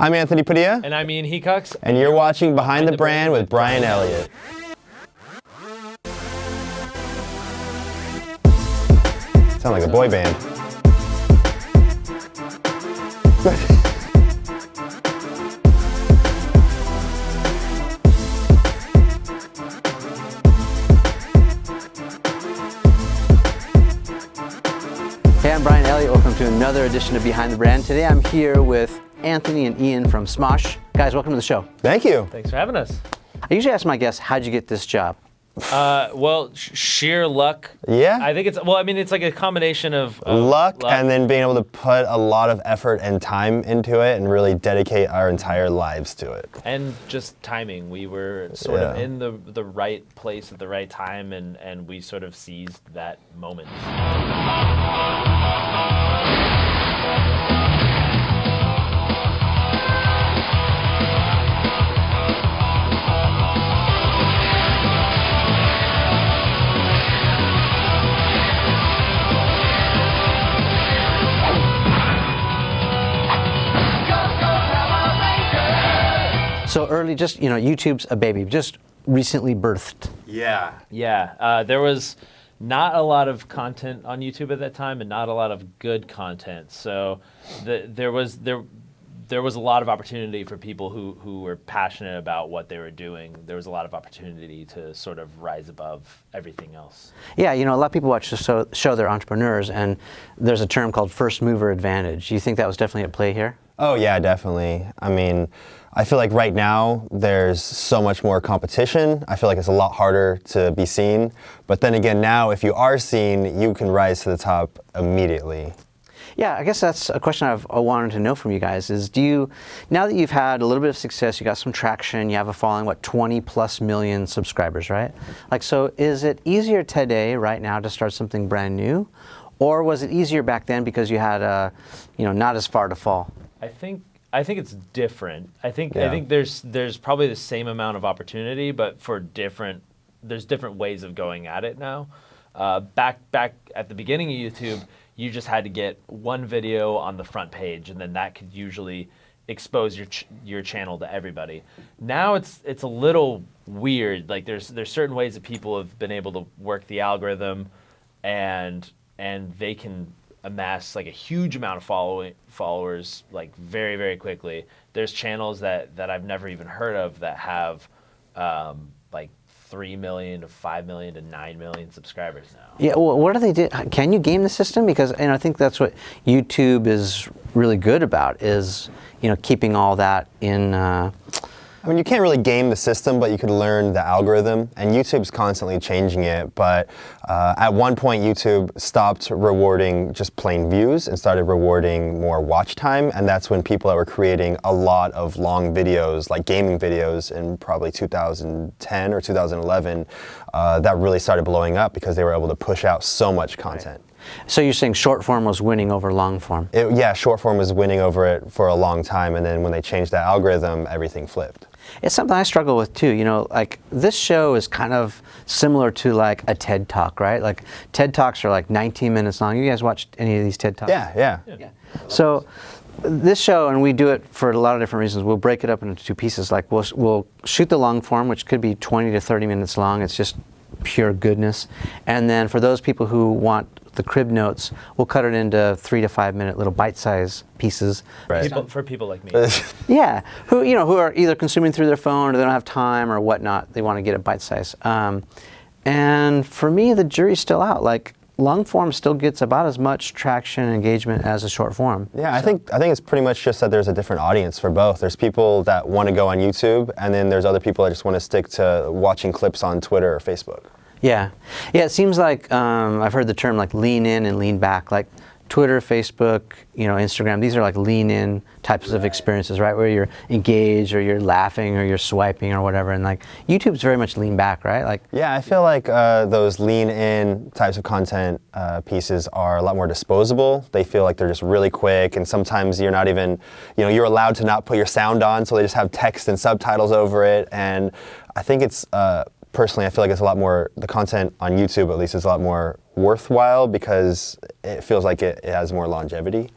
I'm Anthony Padilla. And I'm Ian Hecox. And you're watching Behind the Brand with Brian Elliott. Sound like a boy band. Hey, I'm Brian Elliott. Welcome to another edition of Behind the Brand. Today I'm here with Anthony and Ian from Smosh. Guys, welcome to the show. Thank you. Thanks for having us. I usually ask my guests, how'd you get this job? Sheer luck. Yeah? I think it's like a combination of luck and then being able to put a lot of effort and time into it and really dedicate our entire lives to it. And just timing. We were sort of in the right place at the right time, and we sort of seized that moment. So early, just, YouTube's a baby, just recently birthed. Yeah. Yeah. There was not a lot of content on YouTube at that time, and not a lot of good content. So there was a lot of opportunity for people who were passionate about what they were doing. There was a lot of opportunity to sort of rise above everything else. Yeah, a lot of people watch the show, they're entrepreneurs, and there's a term called first mover advantage. You think that was definitely at play here? Oh yeah, definitely. I mean, I feel like right now there's so much more competition. I feel like it's a lot harder to be seen. But then again, now if you are seen, you can rise to the top immediately. Yeah, I guess that's a question I wanted to know from you guys is, now that you've had a little bit of success, you got some traction, you have a following, 20 plus million subscribers, right? So is it easier today, right now, to start something brand new? Or was it easier back then because you had, not as far to fall? I think it's different. I think there's probably the same amount of opportunity, but there's different ways of going at it now. Back at the beginning of YouTube, you just had to get one video on the front page, and then that could usually expose your channel to everybody. Now it's a little weird. Like there's certain ways that people have been able to work the algorithm, and they can amass like a huge amount of followers like very, very quickly. There's channels that I've never even heard of that have like 3 million to 5 million to 9 million subscribers now. Yeah, well, what do they do? Can you game the system? Because I think that's what YouTube is really good about is, keeping all that in. I mean, you can't really game the system, but you could learn the algorithm, and YouTube's constantly changing it. But at one point, YouTube stopped rewarding just plain views and started rewarding more watch time, and that's when people that were creating a lot of long videos, like gaming videos in probably 2010 or 2011, that really started blowing up because they were able to push out so much content. Right. So you're saying short form was winning over long form? Yeah, short form was winning over it for a long time, and then when they changed that algorithm, everything flipped. It's something I struggle with too. Like this show is kind of similar to like a TED Talk, right? Like TED Talks are like 19 minutes long. You guys watched any of these TED Talks? Yeah. So this show, and we do it for a lot of different reasons, we'll break it up into two pieces. Like we'll shoot the long form, which could be 20 to 30 minutes long. It's just pure goodness. And then for those people who want the crib notes, we'll cut it into 3 to 5 minute little bite-sized pieces. Right. For people like me. Yeah, who are either consuming through their phone or they don't have time or whatnot. They want to get it bite-sized. And for me, the jury's still out. Like long form still gets about as much traction and engagement as a short form. Yeah, I think it's pretty much just that there's a different audience for both. There's people that want to go on YouTube, and then there's other people that just want to stick to watching clips on Twitter or Facebook. Yeah. It seems like I've heard the term like lean in and lean back. Like Twitter, Facebook, Instagram, these are like lean in types of experiences, right? Where you're engaged or you're laughing or you're swiping or whatever. And like YouTube's very much lean back, right? Like yeah, I feel like those lean in types of content pieces are a lot more disposable. They feel like they're just really quick, and sometimes you're not even, you're allowed to not put your sound on, so they just have text and subtitles over it. And I think it's personally, I feel like it's a lot more, the content on YouTube at least is a lot more worthwhile because it feels like it has more longevity.